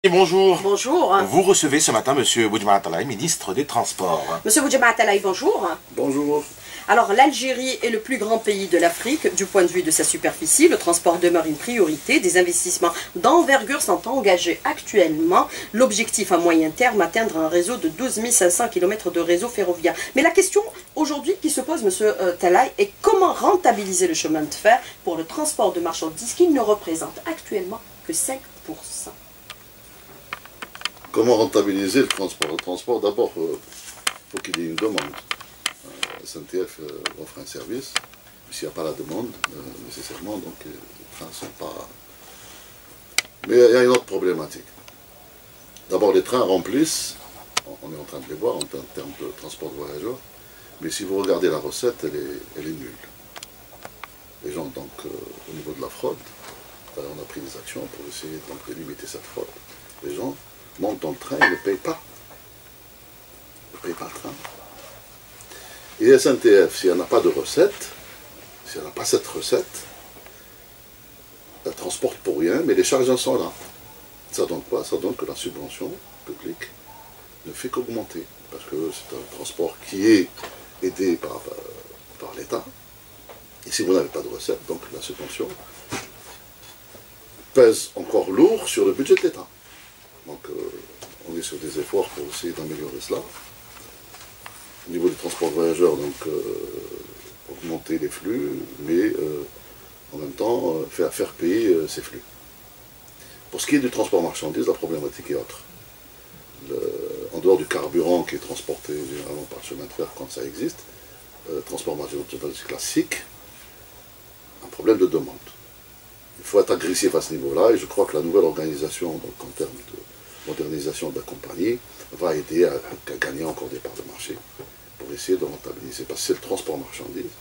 Et bonjour. Bonjour. Vous recevez ce matin Monsieur Boudjama Atalaï, ministre des Transports. Monsieur Boudjama Atalaï, bonjour. Bonjour. Alors, l'Algérie est le plus grand pays de l'Afrique. Du point de vue de sa superficie, le transport demeure une priorité. Des investissements d'envergure sont engagés actuellement. L'objectif à moyen terme, atteindre un réseau de 12 500 km de réseau ferroviaire. Mais la question aujourd'hui qui se pose, Monsieur Talaï, est comment rentabiliser le chemin de fer pour le transport de marchandises qui ne représente actuellement que 5%. Comment rentabiliser le transport? Le transport, d'abord, il faut qu'il y ait une demande. SNTF offre un service, mais s'il n'y a pas la demande, nécessairement, donc les trains ne sont pas... Mais il y a une autre problématique. D'abord, les trains remplissent, on est en train de les voir en termes de transport de voyageurs, mais si vous regardez la recette, elle est nulle. Les gens, donc, au niveau de la fraude, on a pris des actions pour essayer donc, de limiter cette fraude. Les gens montent dans le train et ne payent pas. Ils ne payent pas le train. Et SNTF, si elle n'a pas de recette, si elle n'a pas cette recette, elle transporte pour rien, mais les charges sont là. Ça donne quoi? Ça donne que la subvention publique ne fait qu'augmenter. Parce que c'est un transport qui est aidé par l'État. Et si vous n'avez pas de recette, donc la subvention pèse encore lourd sur le budget de l'État. Donc on est sur des efforts pour essayer d'améliorer cela. Au niveau du transport de voyageurs, donc augmenter les flux, mais en même temps faire payer ces flux. Pour ce qui est du transport marchandises, la problématique est autre. En dehors du carburant qui est transporté généralement par chemin de fer quand ça existe, transport marchandises classique, un problème de demande. Il faut être agressif à ce niveau-là, et je crois que la nouvelle organisation, donc en termes de modernisation de la compagnie, va aider à gagner encore des parts de marché pour essayer de rentabiliser. Parce que c'est le transport marchandises.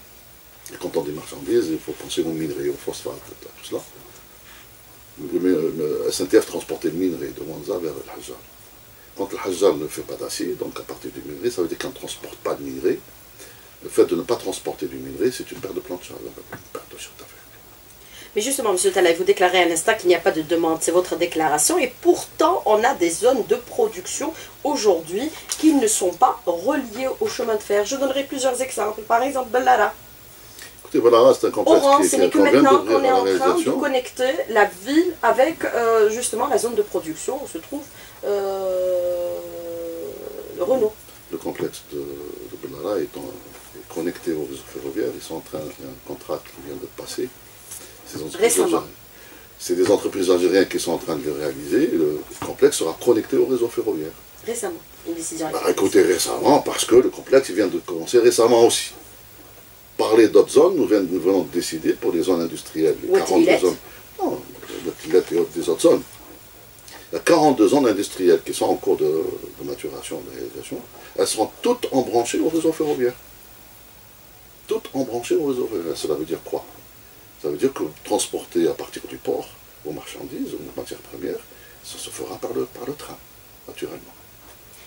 Et quand on dit marchandises, il faut penser aux minerais, aux phosphates, tout cela. SNTF transportait le minerai de Wanza vers le Hajjal. Quand le Hajjal ne fait pas d'acier, donc à partir du minerai, ça veut dire qu'on ne transporte pas de minerai. Le fait de ne pas transporter du minerai, c'est une perte de plan de charge, une perte de chiffre d'affaires. Mais justement, M. Talaï, vous déclarez à l'instant qu'il n'y a pas de demande, c'est votre déclaration, et pourtant on a des zones de production aujourd'hui qui ne sont pas reliées au chemin de fer. Je donnerai plusieurs exemples, par exemple Bellara. Écoutez, voilà, c'est un complexe Oran, ce n'est que maintenant qu'on est en train de réalisation. connecter la ville avec justement la zone de production où se trouve le Renault. Le complexe de Bellara est connecté au réseau ferroviaire, ils sont en train, il y a un contrat qui vient de passer. Récemment. C'est des entreprises algériennes qui sont en train de le réaliser. Le complexe sera connecté au réseau ferroviaire. Récemment, une décision. Écoutez, récemment, parce que le complexe vient de commencer récemment aussi. Parler d'autres zones, nous venons de décider pour les zones industrielles. Les 42 zones. Non, le Tillet et des autres zones. Il y a 42 zones industrielles qui sont en cours de maturation, de réalisation. Elles seront toutes embranchées au réseau ferroviaire. Toutes embranchées au réseau ferroviaire. Cela veut dire quoi? Ça veut dire que transporter à partir du port aux marchandises, aux matières premières, ça se fera par le train, naturellement.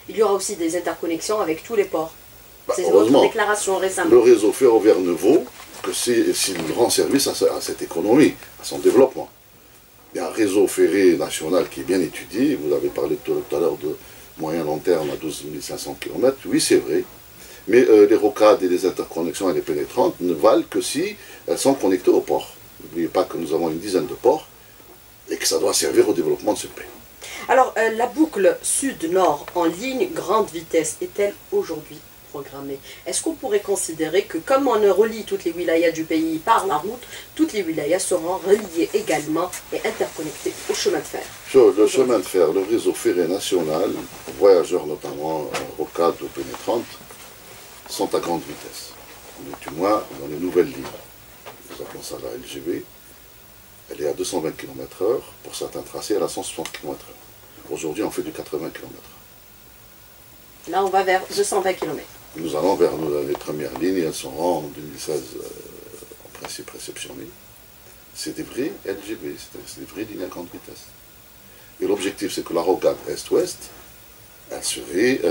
Il y aura aussi des interconnexions avec tous les ports. C'est Heureusement, votre déclaration récemment. le réseau ferroviaire ne vaut que s'il rend service à cette économie, à son développement. Il y a un réseau ferré national qui est bien étudié. Vous avez parlé tout à l'heure de moyen long terme à 12 500 km. Oui, c'est vrai. Mais les rocades et les interconnexions et les pénétrantes ne valent que si elles sont connectées au port. N'oubliez pas que nous avons une dizaine de ports et que ça doit servir au développement de ce pays. Alors, la boucle sud-nord en ligne grande vitesse est-elle aujourd'hui programmée? Est-ce qu'on pourrait considérer que comme on relie toutes les wilayas du pays par la route, toutes les wilayas seront reliées également et interconnectées au chemin de fer? Le chemin de fer, le réseau ferré national, voyageurs notamment, rocades ou pénétrantes, sont à grande vitesse. Du moins dans les nouvelles lignes. Nous appelons ça la LGV. Elle est à 220 km/h. Pour certains tracés, elle est à 160 km/h. Aujourd'hui, on fait du 80 km/h. Là, on va vers 220 km. Nous allons vers les premières lignes. Elles seront en 2016 en principe réceptionnées. C'est des vrais LGV, c'est des vraies lignes à grande vitesse. Et l'objectif, c'est que la rocade Est-Ouest, elle serait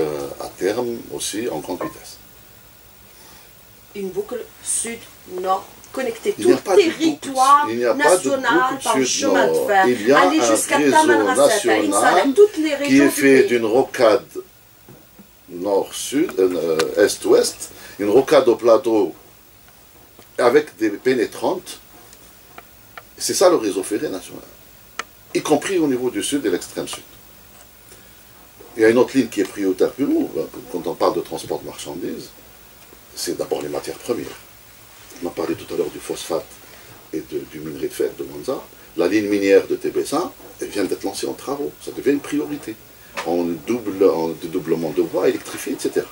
à terme aussi en grande vitesse. Une boucle sud-nord connecter tout le territoire national par le chemin de fer, aller jusqu'à Taman Rasset, Insalah, toutes les régions qui est fait du pays. d'une rocade nord-sud, est-ouest, une rocade au plateau avec des pénétrantes. C'est ça le réseau ferré national, y compris au niveau du sud et l'extrême sud. Il y a une autre ligne qui est prioritaire pour nous, quand on parle de transport de marchandises, c'est d'abord les matières premières. On a parlé tout à l'heure du phosphate et du minerai de fer de Monza. La ligne minière de TBSA, elle vient d'être lancée en travaux, ça devient une priorité. En dédoublement de voies électrifiées, etc.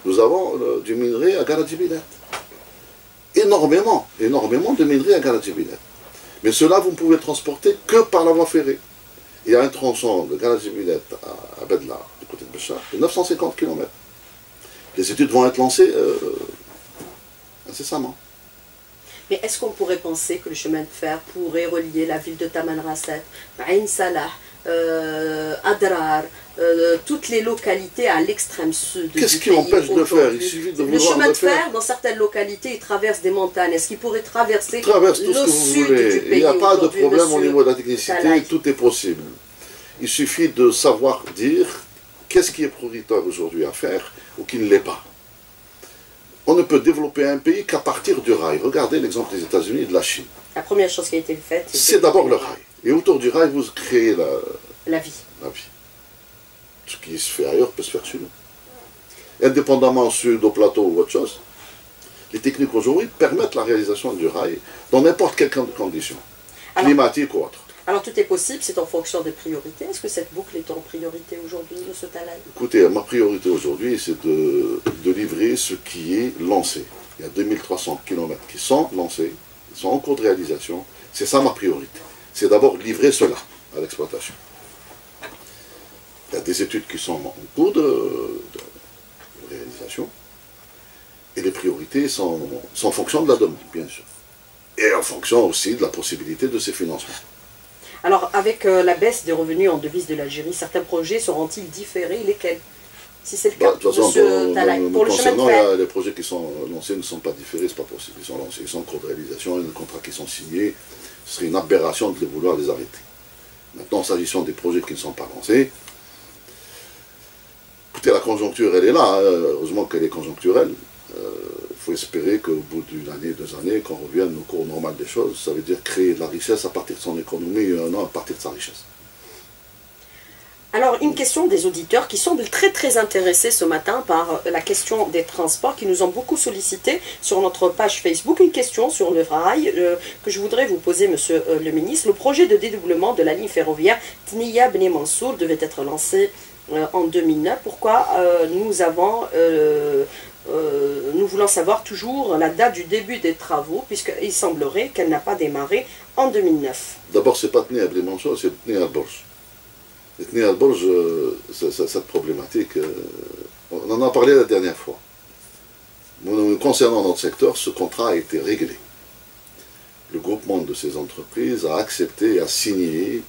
Nous avons du minerai à Garadjibilet. Énormément de minerai à Garadjibilet. Mais cela, vous ne pouvez le transporter que par la voie ferrée. Il y a un tronçon de Garadjibilet à Bedla, du côté de Béchar, de 950 km. Les études vont être lancées incessamment. Mais est-ce qu'on pourrait penser que le chemin de fer pourrait relier la ville de Taman Rasset, Ain Salah, Adrar, toutes les localités à l'extrême sud du pays? Qu'est-ce qui empêche de le faire? Il suffit de vouloir le chemin le de fer, faire. dans certaines localités, il traverse des montagnes. Est-ce qu'il pourrait traverser Traverse tout ce le que vous sud voulez. du pays? Il n'y a pas de problème au monsieur niveau de la technicité, Talaï? tout est possible. Il suffit de savoir dire qu'est-ce qui est prioritaire aujourd'hui à faire ou qui ne l'est pas. On ne peut développer un pays qu'à partir du rail. Regardez l'exemple des États-Unis et de la Chine. La première chose qui a été faite, C'est d'abord le rail. Et autour du rail, vous créez la vie. la vie. Ce qui se fait ailleurs peut se faire chez nous. Indépendamment sud, au plateau ou autre chose, les techniques aujourd'hui permettent la réalisation du rail dans n'importe quelle condition, climatique ou autre. Alors tout est possible, c'est en fonction des priorités. Est-ce que cette boucle est en priorité aujourd'hui, M. Talaï? Écoutez, ma priorité aujourd'hui, c'est de livrer ce qui est lancé. Il y a 2300 km qui sont lancés, qui sont en cours de réalisation. C'est ça ma priorité. C'est d'abord livrer cela à l'exploitation. Il y a des études qui sont en cours de réalisation. Et les priorités sont en fonction de la demande, bien sûr. Et en fonction aussi de la possibilité de ces financements. Alors, avec la baisse des revenus en devise de l'Algérie, certains projets seront-ils différés? Lesquels? Si c'est le cas, De toute façon, M. Talaï, pour le chemin de fer. les projets qui sont lancés ne sont pas différés, c'est pas possible. Ils sont lancés, ils sont en cours de réalisation, il y a des contrats qui sont signés. Ce serait une aberration de vouloir les arrêter. Maintenant, s'agissant des projets qui ne sont pas lancés, écoutez, la conjoncture, elle est là. Heureusement qu'elle est conjoncturelle. Il faut espérer qu'au bout d'une année, 2 années, qu'on revienne au cours normal des choses, ça veut dire créer de la richesse à partir de son économie, non à partir de sa richesse. Alors, une question des auditeurs qui semblent très très intéressés ce matin par la question des transports, qui nous ont beaucoup sollicité sur notre page Facebook. Une question sur le rail que je voudrais vous poser, monsieur le ministre. Le projet de dédoublement de la ligne ferroviaire Tniya Bni Mansour devait être lancé en 2009. Pourquoi nous voulons savoir toujours la date du début des travaux, puisqu'il semblerait qu'elle n'a pas démarré en 2009. D'abord, ce n'est pas Tniya Bni Mansour, c'est Tniya al-Borj. Et Tniya al-Borj, cette problématique, on en a parlé la dernière fois. Concernant notre secteur, ce contrat a été réglé. Le groupement de ces entreprises a accepté et a signé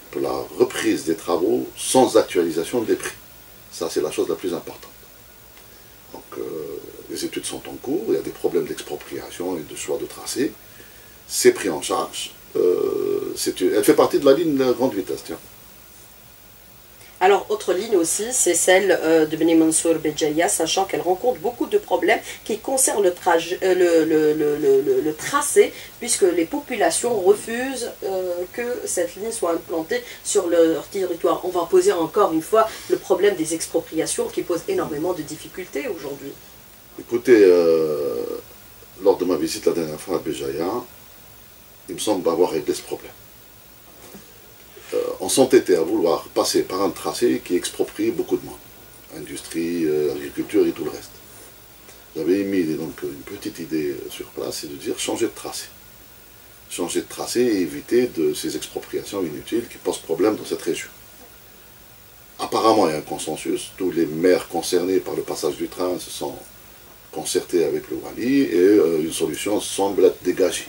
pour la reprise des travaux sans actualisation des prix. Ça, c'est la chose la plus importante. Donc, les études sont en cours, il y a des problèmes d'expropriation et de choix de tracé. C'est pris en charge. Elle fait partie de la ligne de grande vitesse, tiens. Alors, autre ligne aussi, c'est celle de Bni Mansour Béjaïa, sachant qu'elle rencontre beaucoup de problèmes qui concernent le tracé, puisque les populations refusent que cette ligne soit implantée sur leur territoire. On va poser encore une fois le problème des expropriations qui pose énormément de difficultés aujourd'hui. Écoutez, lors de ma visite la dernière fois à Béjaïa, il me semble avoir réglé ce problème. On s'entêtait à vouloir passer par un tracé qui exproprie beaucoup de monde. Industrie, agriculture et tout le reste. J'avais émis donc une petite idée sur place, c'est de dire changer de tracé. Changer de tracé et éviter ces expropriations inutiles qui posent problème dans cette région. Apparemment, il y a un consensus. Tous les maires concernés par le passage du train se sont concertés avec le Wali et une solution semble être dégagée.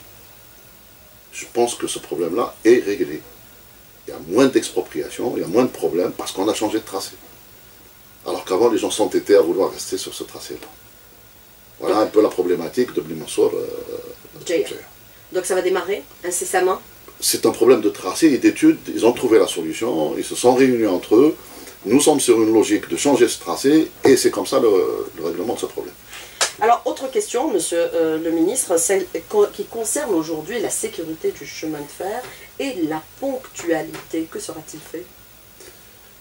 Je pense que ce problème-là est réglé. Il y a moins d'expropriation, il y a moins de problèmes parce qu'on a changé de tracé. Alors qu'avant, les gens s'entêtaient à vouloir rester sur ce tracé-là. Voilà un peu la problématique de Bni Mansour JR. Donc ça va démarrer incessamment? C'est un problème de tracé et d'études. Ils ont trouvé la solution, ils se sont réunis entre eux. Nous sommes sur une logique de changer ce tracé et c'est comme ça le règlement de ce problème. Alors, autre question, monsieur le ministre, celle qui concerne aujourd'hui la sécurité du chemin de fer et la ponctualité. Que sera-t-il fait?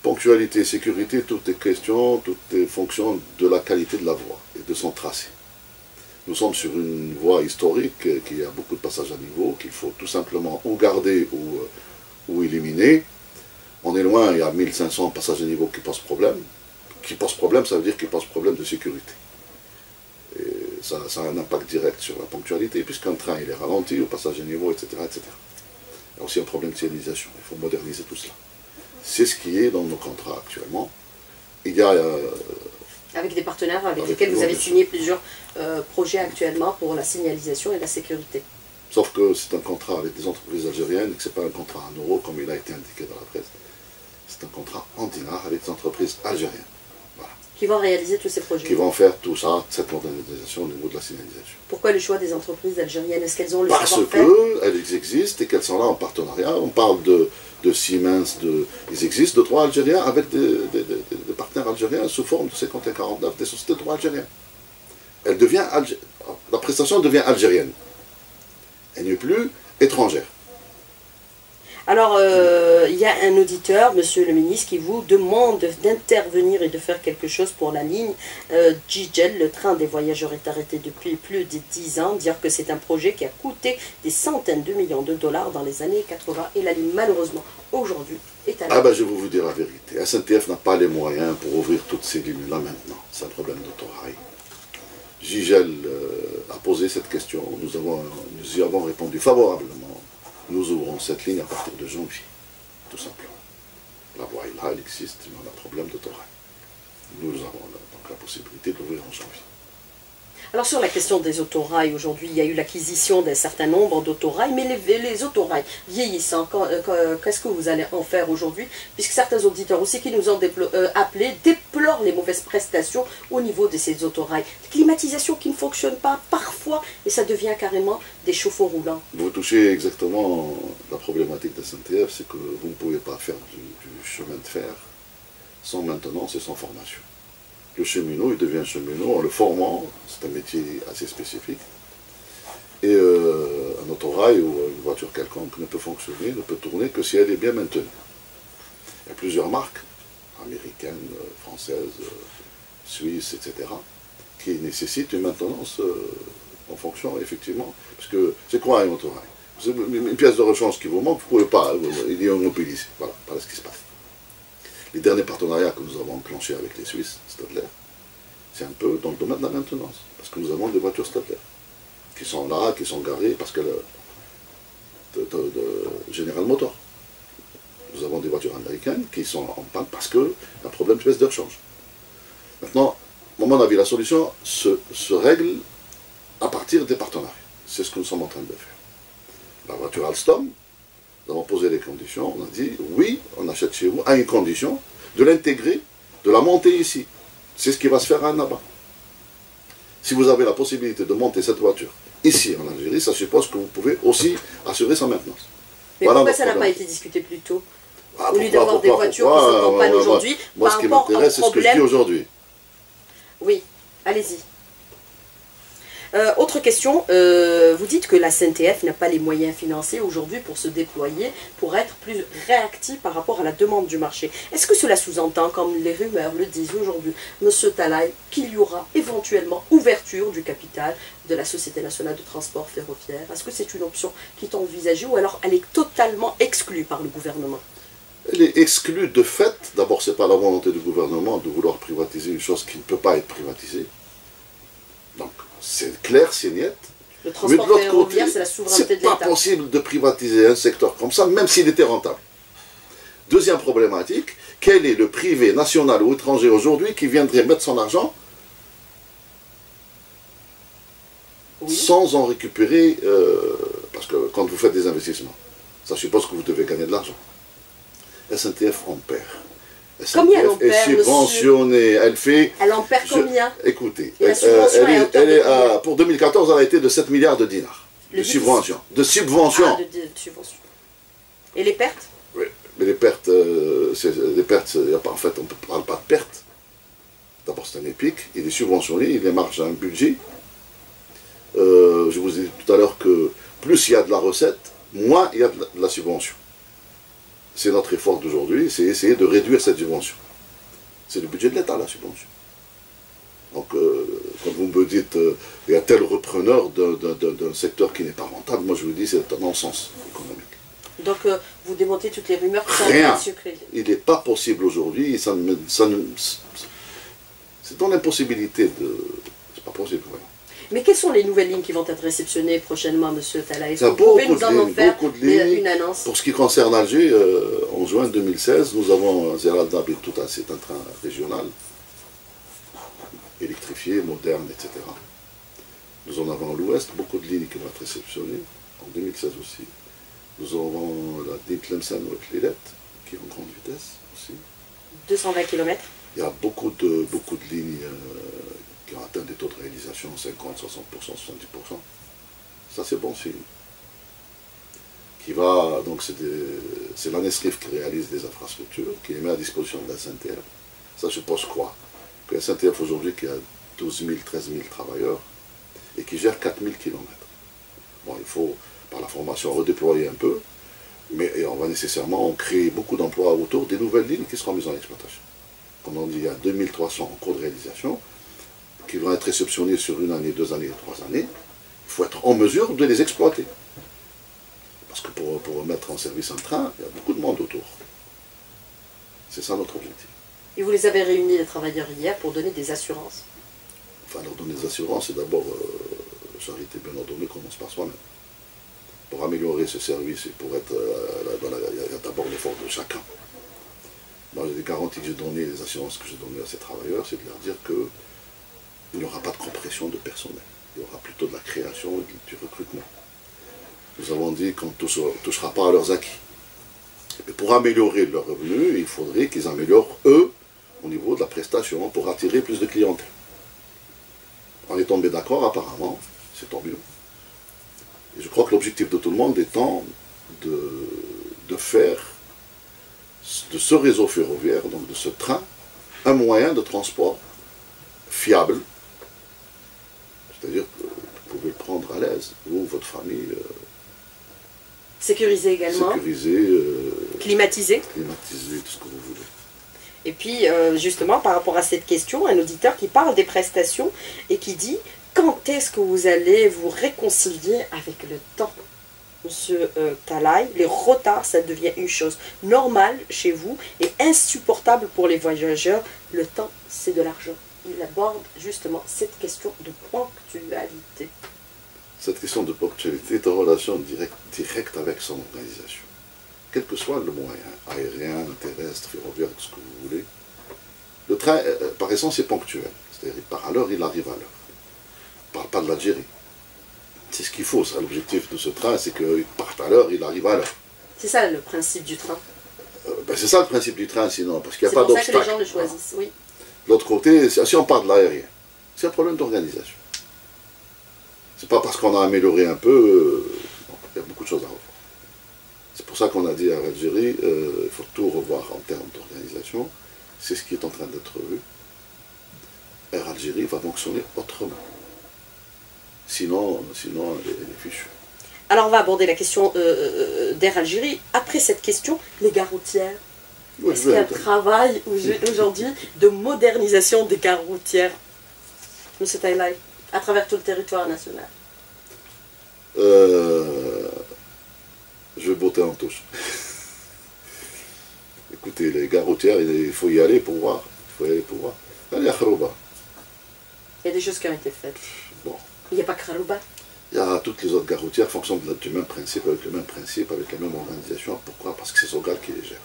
Ponctualité, sécurité, tout est question, tout est fonction de la qualité de la voie et de son tracé. Nous sommes sur une voie historique qui a beaucoup de passages à niveau, qu'il faut tout simplement ou garder ou éliminer. On est loin, il y a 1500 passages à niveau qui posent problème. Qui posent problème, ça veut dire qu'ils posent problème de sécurité. Et ça a un impact direct sur la ponctualité, puisqu'un train il est ralenti au passage à niveau, etc., etc. Il y a aussi un problème de signalisation, il faut moderniser tout cela. C'est ce qui est dans nos contrats actuellement. Il y a... avec des partenaires avec lesquels vous avez signé plusieurs projets actuellement pour la signalisation et la sécurité. Sauf que c'est un contrat avec des entreprises algériennes et que ce n'est pas un contrat en euros comme il a été indiqué dans la presse. C'est un contrat en dinars avec des entreprises algériennes. Voilà. Qui vont réaliser tous ces projets. Qui vont faire tout ça, cette modernisation au niveau de la signalisation. Pourquoi le choix des entreprises algériennes? Est-ce qu'elles ont le savoir-faire? Parce qu'elles existent et qu'elles sont là en partenariat. On parle de Siemens, ils existent de droit algérien avec des partenaires algériens sous forme de 5149, des sociétés de droit algérien. La prestation devient algérienne. Elle n'est plus étrangère. Alors, il y a un auditeur, monsieur le ministre, qui vous demande d'intervenir et de faire quelque chose pour la ligne Jijel. Le train des voyageurs est arrêté depuis plus de 10 ans. Dire que c'est un projet qui a coûté des centaines de millions de dollars dans les années 80. Et la ligne, malheureusement, aujourd'hui, est à l'arrêt. Ah ben, je vais vous dire la vérité. SNTF n'a pas les moyens pour ouvrir toutes ces lignes-là maintenant. C'est un problème d'autorail. Jijel a posé cette question. Nous y avons répondu favorablement. Nous ouvrons cette ligne à partir de janvier, tout simplement. La voie est là, elle existe, mais on a un problème d'autorail. Nous avons donc la possibilité de l'ouvrir en janvier. Alors sur la question des autorails, aujourd'hui, il y a eu l'acquisition d'un certain nombre d'autorails, mais les autorails vieillissants, qu'est-ce que vous allez en faire aujourd'hui? Puisque certains auditeurs aussi qui nous ont appelés déplorent les mauvaises prestations au niveau de ces autorails. Climatisation qui ne fonctionne pas parfois, et ça devient carrément des chauffe-eau roulants. Vous touchez exactement la problématique de SNTF, c'est que vous ne pouvez pas faire du chemin de fer sans maintenance et sans formation. Le cheminot, il devient cheminot en le formant, c'est un métier assez spécifique. Et un autorail ou une voiture quelconque ne peut fonctionner, ne peut tourner que si elle est bien maintenue. Il y a plusieurs marques, américaines, françaises, suisses, etc., qui nécessitent une maintenance en fonction, effectivement. Parce que c'est quoi un autorail? Une pièce de rechange qui vous manque, vous ne pouvez pas, il est immobilisé. Voilà, voilà ce qui se passe. Les derniers partenariats que nous avons enclenchés avec les Suisses, Stadler, c'est un peu dans le domaine de la maintenance. Parce que nous avons des voitures Stadler qui sont là, qui sont garées parce que General Motors. Nous avons des voitures américaines qui sont en panne parce qu'il y a un problème de pièces de rechange. Maintenant, à mon avis, la solution se règle à partir des partenariats. C'est ce que nous sommes en train de faire. La voiture Alstom, nous avons posé les conditions, on a dit oui, on achète chez vous, à une condition de l'intégrer, de la monter ici. C'est ce qui va se faire à Annaba. Si vous avez la possibilité de monter cette voiture ici en Algérie, ça suppose que vous pouvez aussi assurer sa maintenance. Mais voilà, pourquoi ça n'a pas été discuté plus tôt? Au lieu d'avoir des voitures qui sont en panne aujourd'hui, moi, ce qui m'intéresse, c'est ce que je dis aujourd'hui. Oui, allez-y. Autre question, vous dites que la SNTF n'a pas les moyens financiers aujourd'hui pour se déployer, pour être plus réactif par rapport à la demande du marché. Est-ce que cela sous-entend, comme les rumeurs le disent aujourd'hui, Monsieur Talaï, qu'il y aura éventuellement ouverture du capital de la Société nationale de transport ferroviaire? Est-ce que c'est une option qui est envisagée ou alors elle est totalement exclue par le gouvernement? Elle est exclue de fait. D'abord, ce n'est pas la volonté du gouvernement de vouloir privatiser une chose qui ne peut pas être privatisée. Donc, c'est clair, c'est net. Le transport ferroviaire, c'est la souveraineté de l'État. C'est pas possible de privatiser un secteur comme ça, même s'il était rentable. Deuxième problématique, quel est le privé national ou étranger aujourd'hui qui viendrait mettre son argent sans en récupérer, parce que quand vous faites des investissements, ça suppose que vous devez gagner de l'argent. SNTF en perd. Combien elle en perd, est subventionnée, elle en perd combien? Écoutez, pour 2014, elle a été de 7 milliards de dinars. De subvention. De subvention. Ah, de subvention. Et les pertes? Oui, mais les pertes, en fait, on ne parle pas de pertes. D'abord, c'est un EPIC, il est subventionné, il émarge un budget. Je vous ai dit tout à l'heure que plus il y a de la recette, moins il y a de la subvention. C'est notre effort d'aujourd'hui, c'est essayer de réduire cette subvention. C'est le budget de l'État, la subvention. Donc, quand vous me dites, il y a tel repreneur d'un secteur qui n'est pas rentable, moi je vous dis, c'est un non-sens économique. Donc, vous démontez toutes les rumeurs qui sont Rien. sucrées. Il n'est pas possible aujourd'hui, c'est dans l'impossibilité de... C'est pas possible, voilà. Mais quelles sont les nouvelles lignes qui vont être réceptionnées prochainement, M. Talla? Est-ce que vous beaucoup pouvez nous en faire une annonce? Pour ce qui concerne Alger, en juin 2016, nous avons Zeral Dabit Touta, c'est un train régional, électrifié, moderne, etc. Nous en avons à l'ouest, beaucoup de lignes qui vont être réceptionnées, en 2016 aussi. Nous avons la Tlemcen Lilet, qui est en grande vitesse aussi. 220 km. Il y a beaucoup de lignes qui ont atteint des taux de réalisation 50, 60%, 70%. Ça, c'est bon signe. Donc, c'est l'ANESRIF qui réalise des infrastructures, qui les met à disposition de la SNTF. Ça suppose quoi? Que la SNTF aujourd'hui, qui a 12 000, 13 000 travailleurs, et qui gère 4 000 km. Bon, il faut, par la formation, redéployer un peu, mais on va nécessairement créer beaucoup d'emplois autour des nouvelles lignes qui seront mises en exploitation. Comme on dit, il y a 2300 en cours de réalisation, qui vont être réceptionnés sur une année, 2 années, 3 années. Il faut être en mesure de les exploiter. Parce que pour mettre en service un train, il y a beaucoup de monde autour. C'est ça notre objectif. Et vous les avez réunis, les travailleurs, hier, pour donner des assurances? Enfin, leur donner des assurances, c'est d'abord, charité bien ordonnée commence par soi-même. Pour améliorer ce service et pour être, il y a d'abord l'effort de chacun. Moi, les garanties que j'ai données, les assurances que j'ai données à ces travailleurs, c'est de leur dire qu'il n'y aura pas de compression de personnel. Il y aura plutôt de la création et du recrutement. Nous avons dit qu'on ne touchera pas à leurs acquis. Et pour améliorer leurs revenus, il faudrait qu'ils améliorent, eux, au niveau de la prestation, pour attirer plus de clientèle. On est tombé d'accord, apparemment, c'est tant mieux. Et je crois que l'objectif de tout le monde étant de faire de ce réseau ferroviaire, donc de ce train, un moyen de transport fiable. C'est-à-dire que vous pouvez le prendre à l'aise, vous, votre famille. Sécurisé également. Sécurisé. Climatisé. Climatisé, tout ce que vous voulez. Et puis, justement, par rapport à cette question, un auditeur qui parle des prestations et qui dit « Quand est-ce que vous allez vous réconcilier avec le temps ?» Monsieur Talaï, les retards, ça devient une chose normale chez vous et insupportable pour les voyageurs. Le temps, c'est de l'argent. Il aborde justement cette question de ponctualité. Cette question de ponctualité est en relation directe avec son organisation. Quel que soit le moyen, aérien, terrestre, ferroviaire, tout ce que vous voulez, le train, par essence, est ponctuel. C'est-à-dire, il part à l'heure, il arrive à l'heure. On ne parle pas de l'Algérie. C'est ce qu'il faut, l'objectif de ce train, c'est qu'il parte à l'heure, il arrive à l'heure. C'est ça le principe du train. C'est ça le principe du train, sinon, parce qu'il n'y a pas d'obstacle. C'est pour ça que les gens le choisissent, oui. De l'autre côté, si on part de l'aérien, c'est un problème d'organisation. C'est pas parce qu'on a amélioré un peu, il y a beaucoup de choses à revoir. C'est pour ça qu'on a dit à l'Algérie, il faut tout revoir en termes d'organisation. C'est ce qui est en train d'être vu. Air Algérie va fonctionner autrement. Sinon elle est fichue. Alors on va aborder la question d'Air Algérie. Après cette question, les gares routières. Oui, est-ce qu'il y a un travail aujourd'hui de modernisation des gares routières, M. Taïlaï, à travers tout le territoire national? Je vais botter en touche. Écoutez, les gares routières, il faut y aller pour voir. Allez à Kharouba. Il y a des choses qui ont été faites. Bon. Il n'y a pas que Kharouba. Il y a toutes les autres gares routières qui fonctionnent du même principe, avec la même organisation. Pourquoi? Parce que c'est Sogal qui les gère.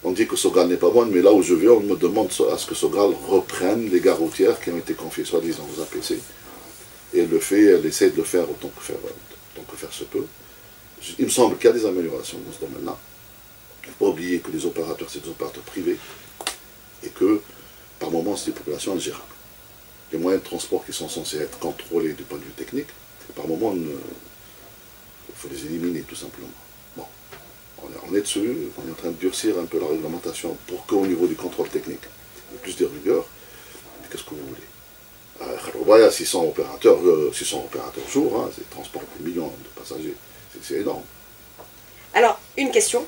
On dit que Sogal n'est pas bonne, mais là où je vais, on me demande à ce que Sogal reprenne les gares routières qui ont été confiées soi-disant aux APC. Et elle le fait, elle essaie de le faire autant que faire se peut. Il me semble qu'il y a des améliorations dans ce domaine-là. Il ne faut pas oublier que les opérateurs, c'est des opérateurs privés, et que, par moments, c'est des populations ingérables. Les moyens de transport qui sont censés être contrôlés du point de vue technique Par moment, il faut les éliminer tout simplement. Bon, on est dessus, on est en train de durcir un peu la réglementation pour qu'au niveau du contrôle technique, il y ait plus de rigueur. Mais qu'est-ce que vous voulez? Il y a 600 opérateurs jour, hein, c'est transport de millions de passagers, c'est énorme. Alors, une question.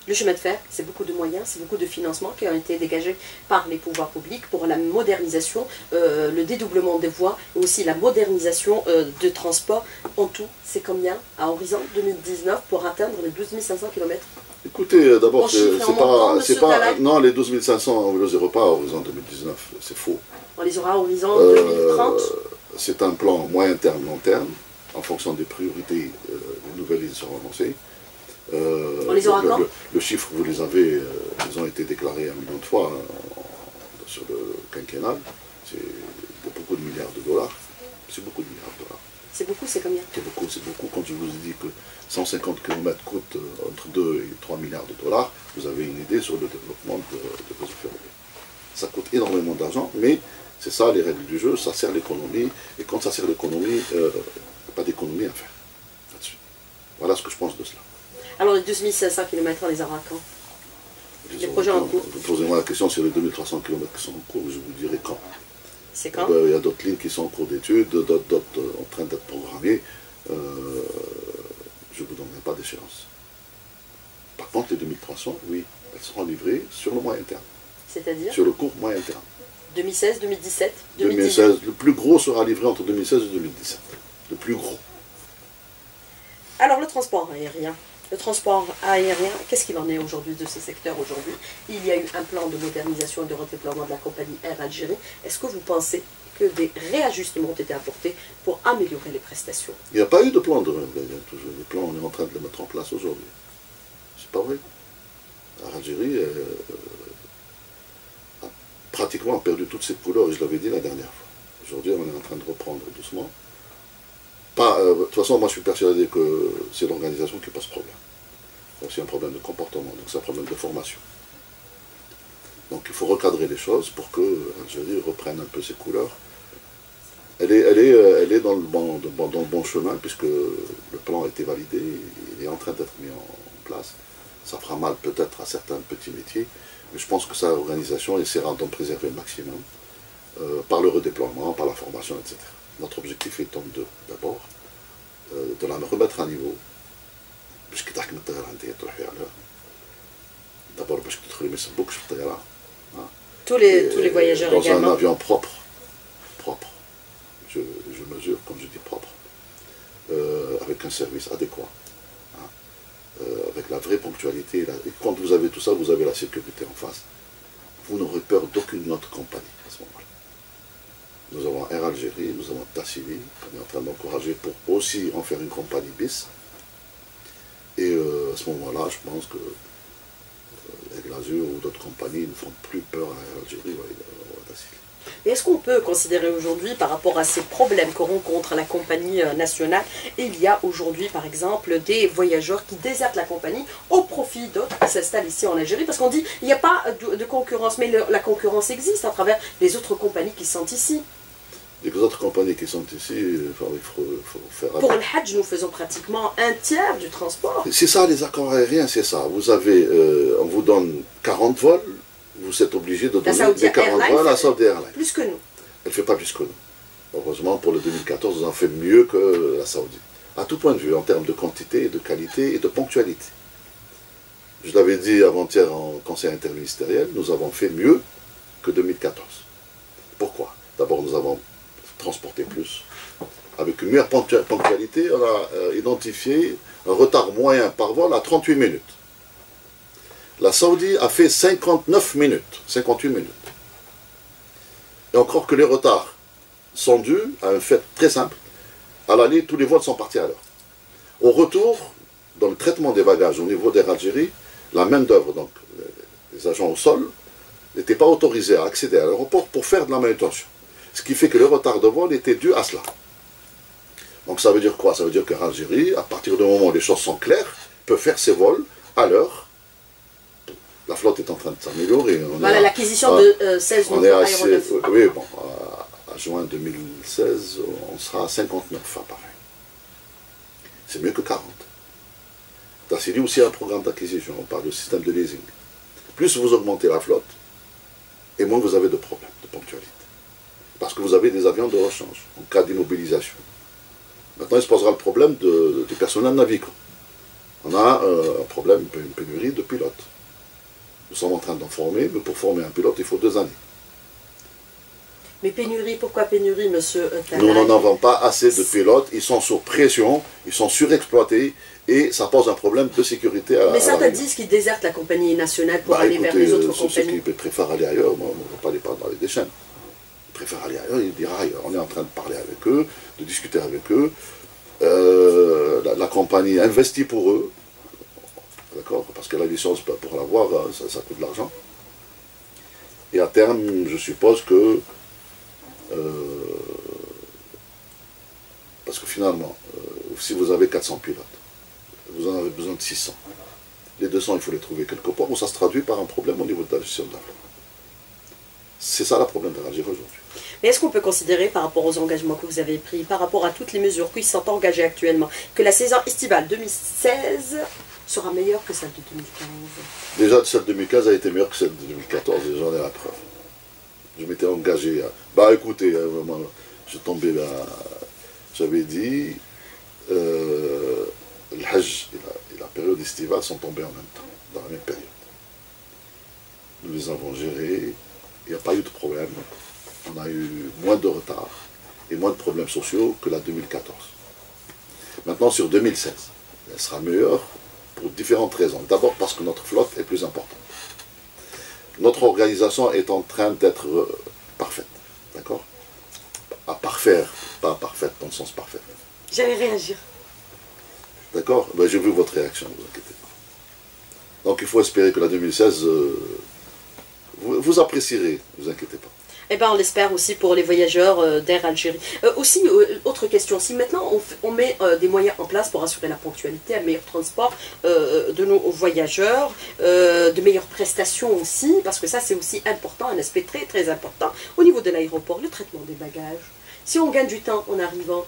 Le chemin de fer, c'est beaucoup de moyens, c'est beaucoup de financements qui ont été dégagés par les pouvoirs publics pour la modernisation, le dédoublement des voies et aussi la modernisation de transport. En tout, c'est combien à horizon 2019 pour atteindre les 12 500 km? Écoutez, d'abord, c'est pas non, les 12 500, on ne les aura pas à horizon 2019, c'est faux. On les aura à horizon 2030. C'est un plan moyen terme, long terme, en fonction des priorités, les nouvelles lignes seront lancées. On les aura quand? Le chiffre, vous les avez, ils ont été déclarés 1 million de fois sur le quinquennal. C'est beaucoup de milliards de dollars. C'est beaucoup de milliards de dollars. C'est beaucoup, c'est combien? C'est beaucoup. Quand je vous ai dit que 150 km coûtent entre 2 et 3 milliards de dollars, vous avez une idée sur le développement de réseaux ferroviaires. Ça coûte énormément d'argent, mais c'est ça les règles du jeu, ça sert l'économie, et quand ça sert l'économie, il n'y a pas d'économie à faire là-dessus. Voilà ce que je pense de cela. Alors les 12 500 km, on les aura quand? Les projets en cours. Posez-moi la question sur les 2300 km qui sont en cours, je vous dirai quand. C'est quand? Il y a d'autres lignes qui sont en cours d'études, d'autres en train d'être programmées. Je ne vous donnerai pas d'échéance. Par contre, les 2300, oui, elles seront livrées sur le moyen terme. C'est-à-dire? Sur le court moyen terme. 2016, 2017, 2016, le plus gros sera livré entre 2016 et 2017. Le plus gros. Alors le transport aérien. Le transport aérien, qu'est-ce qu'il en est aujourd'hui de ce secteur aujourd'hui? Il y a eu un plan de modernisation et de redéploiement de la compagnie Air Algérie. Est-ce que vous pensez que des réajustements ont été apportés pour améliorer les prestations? Il n'y a pas eu de plan de les plans, on est en train de les mettre en place aujourd'hui. C'est pas vrai. Air Algérie a pratiquement perdu toutes ses couleurs, et je l'avais dit la dernière fois. Aujourd'hui, on est en train de reprendre doucement. De toute façon, moi je suis persuadé que c'est l'organisation qui pose problème. C'est aussi un problème de comportement, donc c'est un problème de formation. Donc il faut recadrer les choses pour que l'Algérie reprenne un peu ses couleurs. Elle est dans le bon chemin puisque le plan a été validé, il est en train d'être mis en place. Ça fera mal peut-être à certains petits métiers, mais je pense que sa organisation essaiera d'en préserver le maximum par le redéploiement, par la formation, etc. Notre objectif étant d'abord de la remettre à niveau. D'abord, parce que tous les voyageurs dans également. un avion propre. Je mesure, comme je dis, propre. Avec un service adéquat. Avec la vraie ponctualité. Et quand vous avez tout ça, vous avez la sécurité en face. Vous n'aurez peur d'aucune autre compagnie à ce moment-là. Nous avons Air Algérie, nous avons Tassili, on est en train d'encourager pour aussi en faire une compagnie bis. Et à ce moment-là, je pense que Aigle Azur ou d'autres compagnies ne font plus peur à Air Algérie ou à Tassili. Et est-ce qu'on peut considérer aujourd'hui, par rapport à ces problèmes que rencontre la compagnie nationale, il y a aujourd'hui, par exemple, des voyageurs qui désertent la compagnie au profit d'autres qui s'installent ici en Algérie? Parce qu'on dit qu'il n'y a pas de concurrence, mais la concurrence existe à travers les autres compagnies qui sont ici. Les autres compagnies qui sont ici, il faut faire... Pour le Hajj, nous faisons pratiquement un tiers du transport. C'est ça, les accords aériens, c'est ça. Vous avez, on vous donne 40 vols, vous êtes obligé de donner des 40 vols à Saudi Airlines. Plus que nous. Elle ne fait pas plus que nous. Heureusement, pour le 2014, vous en fait mieux que la Saoudie. À tout point de vue, en termes de quantité, de qualité et de ponctualité. Je l'avais dit avant-hier en conseil interministériel, nous avons fait mieux que 2014. Pourquoi? D'abord, nous avons transporté plus. Avec une meilleure ponctualité, on a identifié un retard moyen par vol à 38 minutes. La Saoudie a fait 59 minutes, 58 minutes. Et encore que les retards sont dus à un fait très simple. À l'aller, tous les vols sont partis à l'heure. Au retour, dans le traitement des bagages au niveau d'Air Algérie, la main d'œuvre, donc les agents au sol, n'étaient pas autorisés à accéder à l'aéroport pour faire de la manutention. Ce qui fait que le retard de vol était dû à cela. Donc ça veut dire quoi? Ça veut dire qu'Air Algérie, à partir du moment où les choses sont claires, peut faire ses vols à l'heure. La flotte est en train de s'améliorer. Voilà, l'acquisition de 16 nouveaux aéronefs. Oui, bon, à juin 2016, on sera à 59 appareils. c'est mieux que 40. C'est lié aussi à un programme d'acquisition, on parle de système de leasing. Plus vous augmentez la flotte, et moins vous avez de problèmes de ponctualité. Parce que vous avez des avions de rechange, en cas d'immobilisation. Maintenant, il se posera le problème du personnel navigant. On a un problème, une pénurie de pilotes. Nous sommes en train d'en former, mais pour former un pilote, il faut 2 années. Mais pénurie, pourquoi pénurie, monsieur Talaï? Nous n'en avons pas assez de pilotes, ils sont sous pression, ils sont surexploités, et ça pose un problème de sécurité à Mais certains la disent qu'ils désertent la compagnie nationale pour aller vers les autres ceux compagnies. qui préfèrent aller ailleurs, moi, on ne va pas les parler des chaînes. Ils préfèrent aller ailleurs, ils diront ailleurs. On est en train de parler avec eux, de discuter avec eux. La compagnie investit pour eux, d'accord, parce que la licence, pour l'avoir, ça coûte de l'argent. Et à terme, je suppose que, parce que finalement, si vous avez 400 pilotes, vous en avez besoin de 600. Les 200, il faut les trouver quelque part, où ça se traduit par un problème au niveau de la gestion de la flotte. C'est ça le problème de l'Algérie aujourd'hui. Mais est-ce qu'on peut considérer, par rapport aux engagements que vous avez pris, par rapport à toutes les mesures qui sont engagées actuellement, que la saison estivale 2016 sera meilleure que celle de 2015? Déjà, celle de 2015 a été meilleure que celle de 2014, et j'en ai la preuve. Je m'étais engagé à... Bah écoutez, moi, je tombais là... J'avais dit... le Hajj et la période estivale sont tombés en même temps, dans la même période. Nous les avons gérés, il n'y a pas eu de problème. On a eu moins de retard et moins de problèmes sociaux que la 2014. Maintenant, sur 2016, elle sera meilleure pour différentes raisons. D'abord parce que notre flotte est plus importante. Notre organisation est en train d'être parfaite, d'accord? À parfaire, pas parfaite dans le sens parfait. J'allais réagir. D'accord? Ben, j'ai vu votre réaction, ne vous inquiétez pas. Donc il faut espérer que la 2016, vous apprécierez, ne vous inquiétez pas. Eh bien, on l'espère aussi pour les voyageurs d'Air Algérie. Aussi, autre question, si maintenant on met des moyens en place pour assurer la ponctualité, un meilleur transport de nos voyageurs, de meilleures prestations aussi, parce que ça c'est aussi important, un aspect très très important, au niveau de l'aéroport, le traitement des bagages. Si on gagne du temps en arrivant,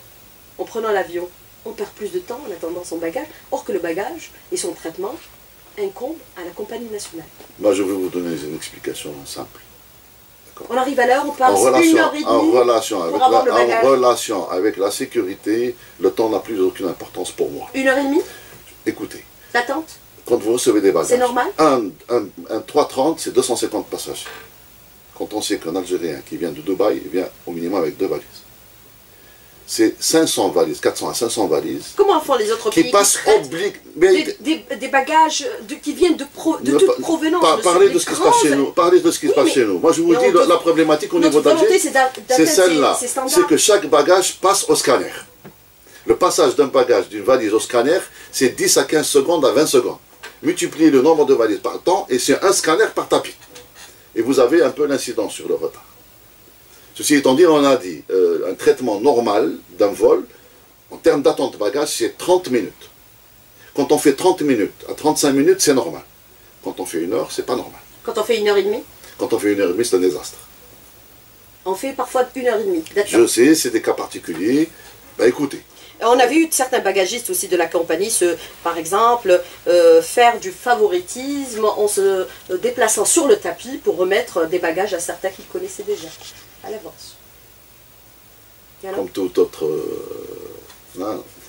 en prenant l'avion, on perd plus de temps en attendant son bagage, or que le bagage et son traitement incombent à la compagnie nationale. Moi je vais vous donner une explication simple. On arrive à l'heure, on passe 1h30 en relation avec la sécurité, le temps n'a plus aucune importance pour moi. 1h30 Écoutez. D'attente? Quand vous recevez des bagages, c'est normal? un 330, c'est 250 passagers. Quand on sait qu'un Algérien qui vient de Dubaï, il vient au minimum avec 2 valises. C'est 500 valises, 400 à 500 valises. Comment font les autres pays qui passent des bagages qui viennent de toute provenance? Parlez de ce qui se passe chez nous. Parlez de ce qui se passe chez nous. Moi, je vous dis, la problématique au niveau d'Alger, c'est celle-là. C'est que chaque bagage passe au scanner. Le passage d'un bagage, d'une valise au scanner, c'est 10 à 15 secondes à 20 secondes. Multipliez le nombre de valises par temps, et c'est un scanner par tapis. Et vous avez un peu l'incidence sur le retard. Ceci étant dit, on a dit, un traitement normal d'un vol, en termes d'attente de bagages, c'est 30 minutes. Quand on fait 30 minutes à 35 minutes, c'est normal. Quand on fait 1 heure, c'est pas normal. Quand on fait 1h30? Quand on fait 1h30, c'est un désastre. On fait parfois 1h30, d'accord. Je sais, c'est des cas particuliers. Ben écoutez. On avait eu certains bagagistes aussi de la compagnie, par exemple, faire du favoritisme en se déplaçant sur le tapis pour remettre des bagages à certains qu'ils connaissaient déjà, à l'avance. Comme tout autre...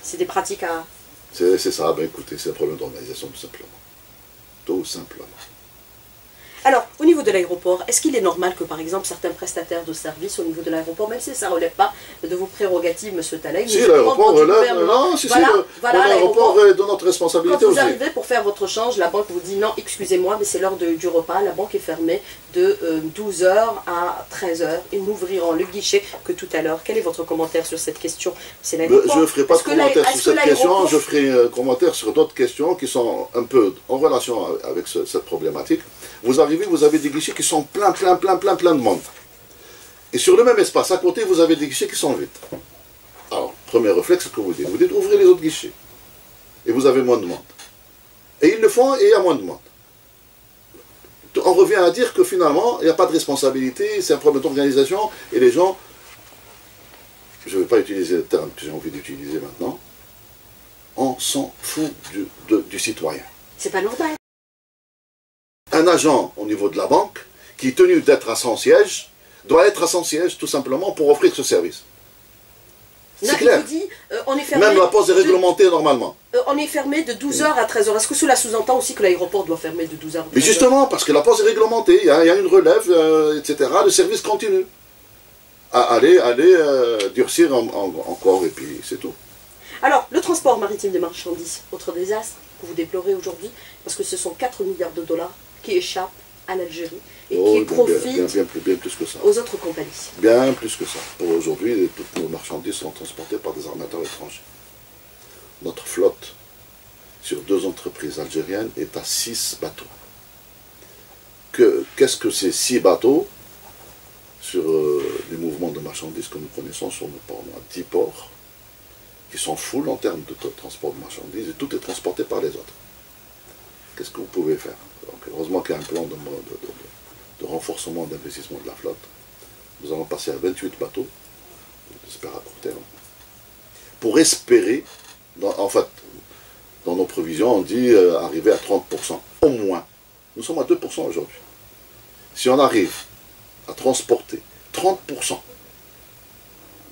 c'est des pratiques à... C'est ça, ben écoutez, c'est un problème d'organisation tout simplement. Tout simplement. Alors, au niveau de l'aéroport, est-ce qu'il est normal que, par exemple, certains prestataires de services au niveau de l'aéroport, même si ça ne relève pas de vos prérogatives, M. Talaï, si l'aéroport relève, l'aéroport est de notre responsabilité quand vous aussi. arrivez pour faire votre change, la banque vous dit non, excusez-moi, mais c'est l'heure du repas, la banque est fermée de 12h à 13h, et nous ouvrirons le guichet que tout à l'heure. Quel est votre commentaire sur cette question? C'est l'aéroport. Je ne ferai pas de commentaire sur cette question, je ferai un commentaire sur d'autres questions qui sont un peu en relation avec cette problématique. Vous arrivez, vous avez des guichets qui sont plein de monde. Et sur le même espace, à côté, vous avez des guichets qui sont vides. Alors, premier réflexe que vous dites ouvrez les autres guichets. Et vous avez moins de monde. Et ils le font et il y a moins de monde. On revient à dire que finalement, il n'y a pas de responsabilité, c'est un problème d'organisation, et les gens, je ne vais pas utiliser le terme que j'ai envie d'utiliser maintenant, On s'en fout du citoyen. C'est pas normal. Un agent au niveau de la banque, qui est tenu d'être à son siège, doit être à son siège tout simplement pour offrir ce service. C'est clair. Dit, on est fermé même la pause est réglementée normalement. On est fermé de 12h à 13h. Est-ce que cela sous-entend aussi que l'aéroport doit fermer de 12h à 13h? Mais justement, parce que la pause est réglementée, il y a une relève, etc. Le service continue. Allez durcir encore, et puis c'est tout. Alors, le transport maritime de marchandises, autre désastre que vous déplorez aujourd'hui, parce que ce sont 4 milliards de dollars qui échappent à l'Algérie et qui profitent bien plus que ça. aux autres compagnies. Bien plus que ça. Aujourd'hui, toutes nos marchandises sont transportées par des armateurs étrangers. Notre flotte, sur 2 entreprises algériennes, est à 6 bateaux. Qu'est-ce que ces 6 bateaux sur les mouvements de marchandises que nous connaissons sur nos ports? On a 10 ports qui sont full en termes de transport de marchandises et tout est transporté par les autres. Qu'est-ce que vous pouvez faire? Donc, heureusement qu'il y a un plan de renforcement d'investissement de la flotte. Nous allons passer à 28 bateaux, j'espère à court terme, pour espérer, en fait, dans nos prévisions, on dit arriver à 30%, au moins. Nous sommes à 2% aujourd'hui. Si on arrive à transporter 30%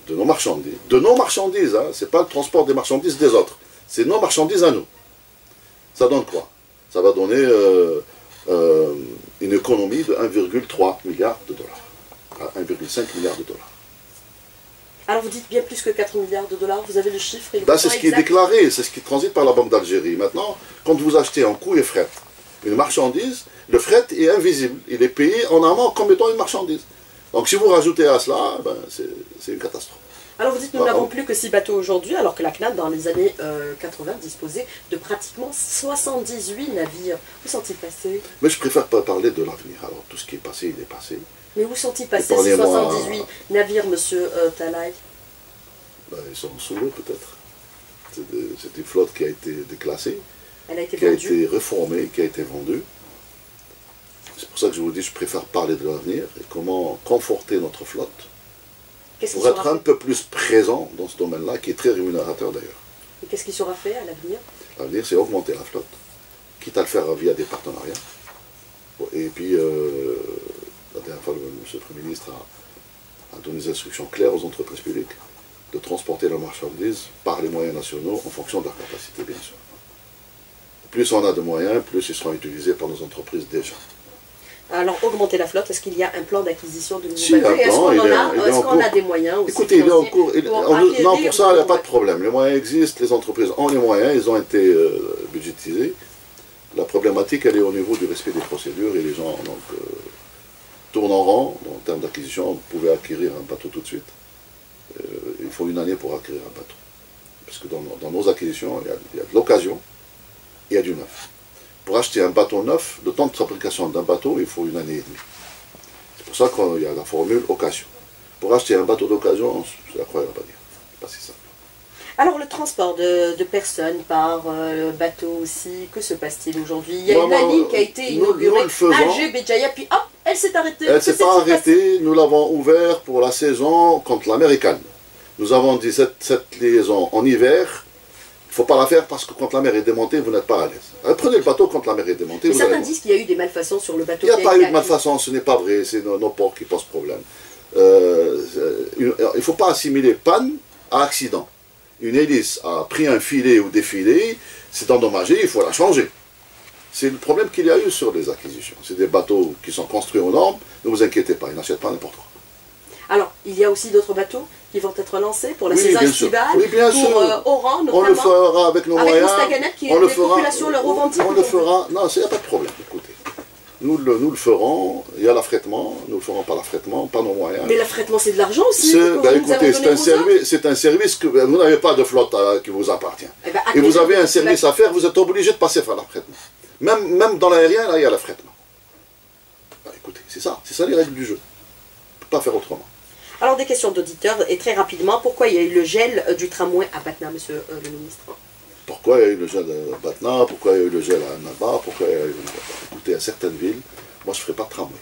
de nos marchandises, hein, ce n'est pas le transport des marchandises des autres, c'est nos marchandises à nous. Ça donne quoi? Ça va donner une économie de 1,3 milliard de dollars, à 1,5 milliard de dollars. Alors vous dites bien plus que 4 milliards de dollars, vous avez le chiffre et le Ben, c'est ce qui est déclaré, c'est ce qui transite par la Banque d'Algérie. Maintenant, quand vous achetez en coût et fret une marchandise, le fret est invisible, il est payé en amont comme étant une marchandise. Donc si vous rajoutez à cela, ben, c'est une catastrophe. Alors vous dites nous n'avons plus que 6 bateaux aujourd'hui, alors que la CNAD dans les années 80 disposait de pratiquement 78 navires. Où sont-ils passés? Mais je préfère pas parler de l'avenir. Alors tout ce qui est passé, il est passé. Mais où sont-ils passés ces 78 navires, monsieur Talaï? Ben, ils sont sous l'eau peut-être. C'est une flotte qui a été déclassée, Elle a été qui a vendue. été reformée, qui a été vendue. C'est pour ça que je vous dis, je préfère parler de l'avenir et comment conforter notre flotte pour être un peu plus présent dans ce domaine-là, qui est très rémunérateur d'ailleurs. Et qu'est-ce qui sera fait à l'avenir? L'avenir, c'est augmenter la flotte, quitte à le faire via des partenariats. Et puis, la dernière fois, M. le Premier ministre a donné des instructions claires aux entreprises publiques de transporter leurs marchandises par les moyens nationaux en fonction de leur capacité, bien sûr. Plus on a de moyens, plus ils seront utilisés par nos entreprises déjà. Alors, augmenter la flotte, est-ce qu'il y a un plan d'acquisition de nouveaux bateaux? Est-ce qu'on a des moyens aussi? Écoutez, il est en cours. Non, pour ça, il n'y a pas de problème. Les moyens existent, les entreprises ont les moyens, ils ont été budgétisés. La problématique, elle est au niveau du respect des procédures et les gens tournent en rang. En termes d'acquisition, vous pouvez acquérir un bateau tout de suite. Il faut 1 année pour acquérir un bateau. Parce que dans nos acquisitions, il y a de l'occasion et il y a du neuf. Pour acheter un bateau neuf, le temps de fabrication d'un bateau, il faut 1 année et demie. C'est pour ça qu'il y a la formule occasion. Pour acheter un bateau d'occasion, c'est incroyable à dire. C'est pas si simple. Alors, le transport de personnes par bateau aussi, que se passe-t-il aujourd'hui? Il y a une ligne qui a été inaugurée, Alger-Béjaïa, puis hop, elle s'est arrêtée. Elle ne s'est pas arrêtée, nous l'avons ouvert pour la saison quand la mer est calme. Nous avons dit cette liaison en hiver, il ne faut pas la faire parce que quand la mer est démontée, vous n'êtes pas à l'aise. Prenez le bateau quand la mer est démontée. Mais certains disent qu'il y a eu des malfaçons sur le bateau. Il n'y a pas eu de malfaçons, ce n'est pas vrai, c'est nos ports qui posent problème. Il ne faut pas assimiler panne à accident. Une hélice a pris un filet ou défilé, c'est endommagé, il faut la changer. C'est le problème qu'il y a eu sur les acquisitions. C'est des bateaux qui sont construits aux normes, ne vous inquiétez pas, ils n'achètent pas n'importe quoi. Alors, il y a aussi d'autres bateaux qui vont être lancés pour la saison estivale, oui, bien pour sûr. Oran notamment. On le fera avec nos moyens. Avec qui est les populations le revendiquent. On le fera, non, il n'y a pas de problème, écoutez. Nous le ferons, il y a l'affrètement, nous le ferons par l'affrètement, pas nos moyens. Mais l'affrètement, c'est de l'argent aussi. Écoutez, c'est un service que vous n'avez pas de flotte qui vous appartient. Et vous avez un service à faire, vous êtes obligé de passer par l'affrètement. Même dans l'aérien, là, il y a l'affrètement. Écoutez, c'est ça les règles du jeu. On ne peut pas faire autrement. Alors, des questions d'auditeurs, et très rapidement, pourquoi il y a eu le gel du tramway à Batna, monsieur le ministre? Pourquoi il y a eu le gel à Batna? Pourquoi il y a eu le gel à Annaba? Pourquoi il y a eu... Écoutez, à certaines villes, moi je ne ferai pas de tramway.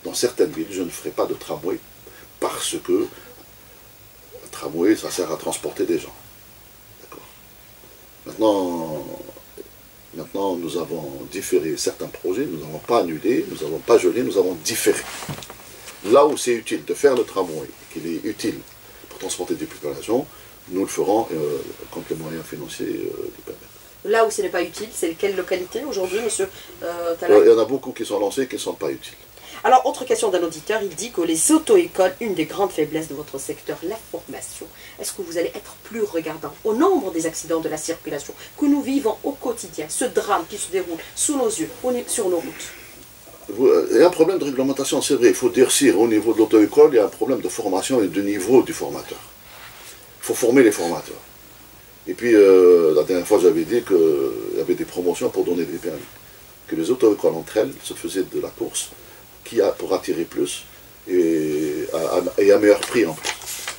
Dans certaines villes, je ne ferai pas de tramway parce que le tramway, ça sert à transporter des gens. D'accord. Maintenant, nous avons différé certains projets, nous n'avons pas annulé, nous n'avons pas gelé, nous avons différé. Là où c'est utile de faire le tramway, qu'il est utile pour transporter des populations, nous le ferons quand les moyens financiers le permettent. Là où ce n'est pas utile, c'est quelle localité aujourd'hui, monsieur Talaï? Il y en a beaucoup qui sont lancés et qui ne sont pas utiles. Alors, autre question d'un auditeur, il dit que les auto-écoles, une des grandes faiblesses de votre secteur, la formation. Est-ce que vous allez être plus regardant au nombre des accidents de la circulation que nous vivons au quotidien, ce drame qui se déroule sous nos yeux, sur nos routes? Il y a un problème de réglementation, c'est vrai, il faut durcir au niveau de l'auto-école, il y a un problème de formation et de niveau du formateur. Il faut former les formateurs. Et puis, la dernière fois, j'avais dit qu'il y avait des promotions pour donner des permis. Que les auto-écoles entre elles se faisaient de la course pour attirer plus et à meilleur prix en plus.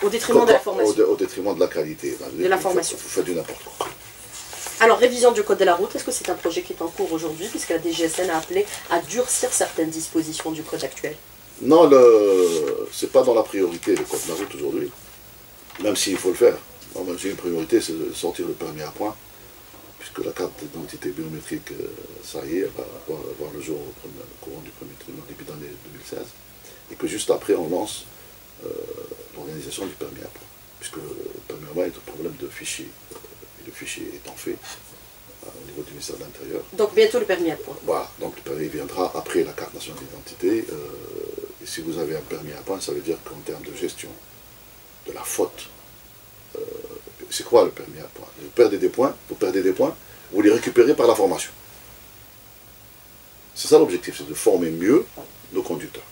Au détriment de la formation. Au détriment de la qualité. De la formation. Vous faites du n'importe quoi. Alors, révision du code de la route, est-ce que c'est un projet qui est en cours aujourd'hui, puisque la DGSN a appelé à durcir certaines dispositions du code actuel? Non, c'est pas dans la priorité le code de la route aujourd'hui, même s'il faut le faire. J'ai une priorité, c'est de sortir le permis à point, puisque la carte d'identité biométrique, ça y est, elle va voir le jour au courant du premier trimestre, début d'année 2016, et que juste après, on lance l'organisation du permis à point, puisque le permis à point est un problème de fichier, et le fichier étant fait au niveau du ministère de l'Intérieur. Donc bientôt le permis à point. Voilà, donc le permis viendra après la carte nationale d'identité, et si vous avez un permis à point, ça veut dire qu'en termes de gestion de la faute, c'est quoi le permis à point? Vous perdez des points, vous les récupérez par la formation. C'est ça l'objectif, c'est de former mieux nos conducteurs.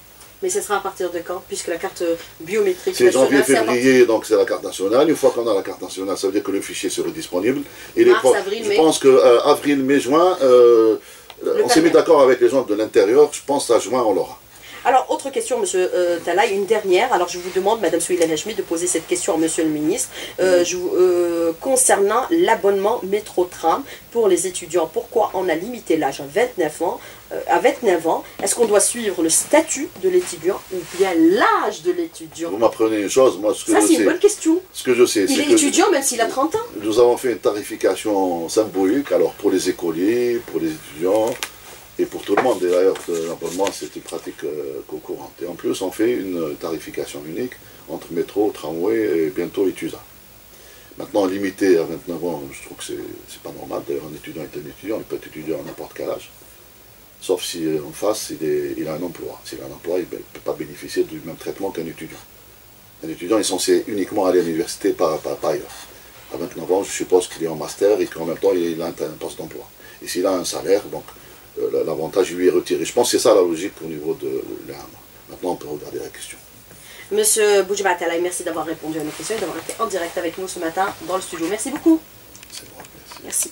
Mais ce sera à partir de quand? Puisque la carte biométrique c'est janvier, février, donc c'est la carte nationale. Une fois qu'on a la carte nationale, ça veut dire que le fichier serait disponible. Et je pense que avril, mai, juin, on s'est mis d'accord avec les gens de l'intérieur, je pense qu'à juin on l'aura. Alors, autre question, monsieur Talaï, une dernière. Alors, je vous demande, madame Souilana Schmid, de poser cette question à monsieur le ministre. Concernant l'abonnement métro-tram pour les étudiants, pourquoi on a limité l'âge à 29 ans est-ce qu'on doit suivre le statut de l'étudiant ou bien l'âge de l'étudiant? Vous m'apprenez une chose, moi, ça, c'est une bonne question. Ce que je sais, il est étudiant même s'il a 30 ans. Nous avons fait une tarification symbolique, alors pour les écoliers, pour les étudiants, et pour tout le monde, d'ailleurs, l'abonnement, c'est une pratique courante. Et en plus, on fait une tarification unique entre métro, tramway et bientôt ETUSA. Maintenant, limité à 29 ans, je trouve que c'est pas normal. D'ailleurs, un étudiant est un étudiant, il peut être étudiant à n'importe quel âge. Sauf si en face, il a un emploi. S'il a un emploi, il ne peut pas bénéficier du même traitement qu'un étudiant. Un étudiant est censé uniquement aller à l'université, pas ailleurs. À 29 ans, je suppose qu'il est en master et qu'en même temps, il a un poste d'emploi. Et s'il a un salaire, donc l'avantage lui est retiré. Je pense que c'est ça la logique au niveau de l'EAM. Maintenant, on peut regarder la question. Monsieur Boudjema Talaï, merci d'avoir répondu à nos questions et d'avoir été en direct avec nous ce matin dans le studio. Merci beaucoup. C'est bon, merci. Merci.